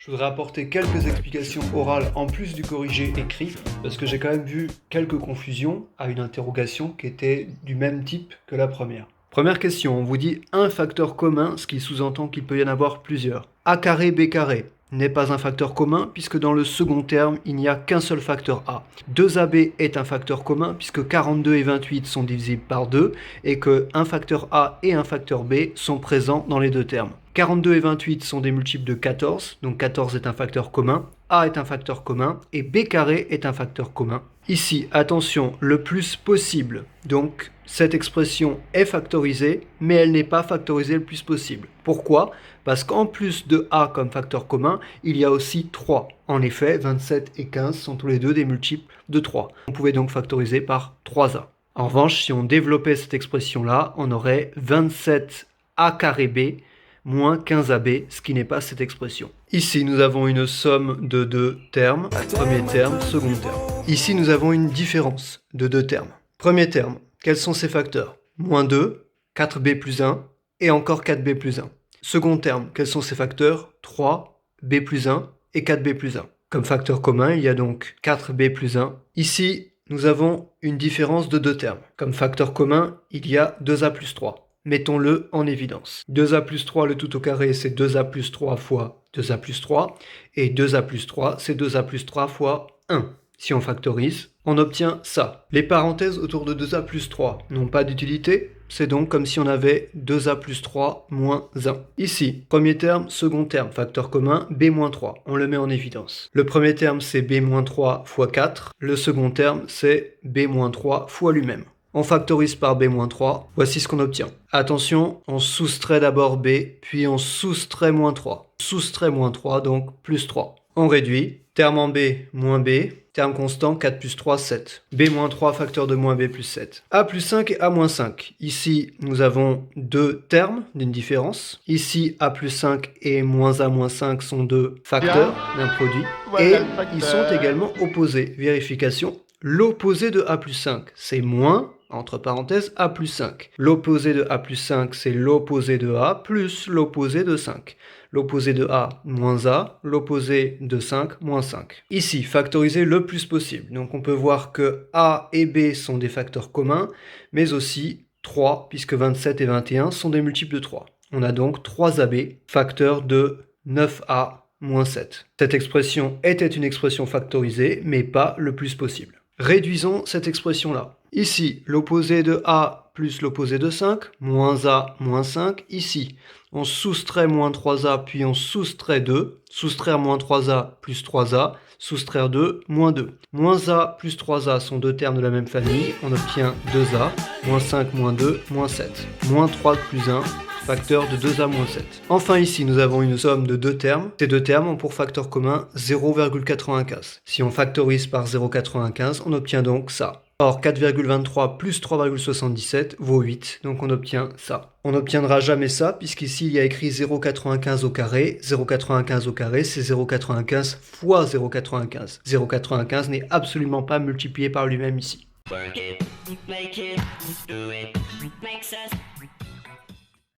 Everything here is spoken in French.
Je voudrais apporter quelques explications orales en plus du corrigé écrit, parce que j'ai quand même vu quelques confusions à une interrogation qui était du même type que la première. Première question, on vous dit un facteur commun, ce qui sous-entend qu'il peut y en avoir plusieurs. A carré, B carré n'est pas un facteur commun puisque dans le second terme, il n'y a qu'un seul facteur A. 2AB est un facteur commun puisque 42 et 28 sont divisibles par 2 et que un facteur A et un facteur B sont présents dans les deux termes. 42 et 28 sont des multiples de 14, donc 14 est un facteur commun, A est un facteur commun et B carré est un facteur commun. Ici, attention, le plus possible. Donc, cette expression est factorisée, mais elle n'est pas factorisée le plus possible. Pourquoi ? Parce qu'en plus de A comme facteur commun, il y a aussi 3. En effet, 27 et 15 sont tous les deux des multiples de 3. On pouvait donc factoriser par 3A. En revanche, si on développait cette expression-là, on aurait 27A carré B moins 15AB, ce qui n'est pas cette expression. Ici, nous avons une somme de deux termes, premier terme, second terme. Ici, nous avons une différence de deux termes. Premier terme, quels sont ces facteurs ? Moins 2, 4B plus 1, et encore 4B plus 1. Second terme, quels sont ces facteurs ? 3, B plus 1 et 4B plus 1. Comme facteur commun, il y a donc 4B plus 1. Ici, nous avons une différence de deux termes. Comme facteur commun, il y a 2A plus 3. Mettons-le en évidence. 2A plus 3, le tout au carré, c'est 2A plus 3 fois 2A plus 3. Et 2A plus 3, c'est 2A plus 3 fois 1. Si on factorise, on obtient ça. Les parenthèses autour de 2A plus 3 n'ont pas d'utilité. C'est donc comme si on avait 2A plus 3 moins 1. Ici, premier terme, second terme, facteur commun, B moins 3. On le met en évidence. Le premier terme, c'est B moins 3 fois 4. Le second terme, c'est B moins 3 fois lui-même. On factorise par B-3, voici ce qu'on obtient. Attention, on soustrait d'abord B, puis on soustrait moins 3. Soustrait moins 3, donc plus 3. On réduit, terme en B, moins B, terme constant, 4 plus 3, 7. B-3, facteur de moins B plus 7. A plus 5 et A moins 5. Ici, nous avons deux termes d'une différence. Ici, A plus 5 et moins A moins 5 sont deux facteurs d'un produit. Et ils sont également opposés. Vérification, l'opposé de A plus 5, c'est moins, entre parenthèses, A plus 5. L'opposé de A plus 5, c'est l'opposé de A plus l'opposé de 5. L'opposé de A, moins A, l'opposé de 5, moins 5. Ici, factoriser le plus possible. Donc on peut voir que A et B sont des facteurs communs, mais aussi 3, puisque 27 et 21 sont des multiples de 3. On a donc 3AB, facteur de 9A moins 7. Cette expression était une expression factorisée, mais pas le plus possible. Réduisons cette expression-là. Ici, l'opposé de A plus l'opposé de 5, moins A, moins 5. Ici, on soustrait moins 3A, puis on soustrait 2. Soustraire moins 3A plus 3A, soustraire 2, moins 2. Moins A plus 3A sont deux termes de la même famille. On obtient 2A, moins 5, moins 2, moins 7. Moins 3 plus 1. Facteur de 2A moins 7. Enfin ici, nous avons une somme de deux termes. Ces deux termes ont pour facteur commun 0,95. Si on factorise par 0,95, on obtient donc ça. Or, 4,23 plus 3,77 vaut 8, donc on obtient ça. On n'obtiendra jamais ça, puisqu'ici il y a écrit 0,95 au carré. 0,95 au carré, c'est 0,95 fois 0,95. 0,95 n'est absolument pas multiplié par lui-même ici. Work it, make it, do it, makes us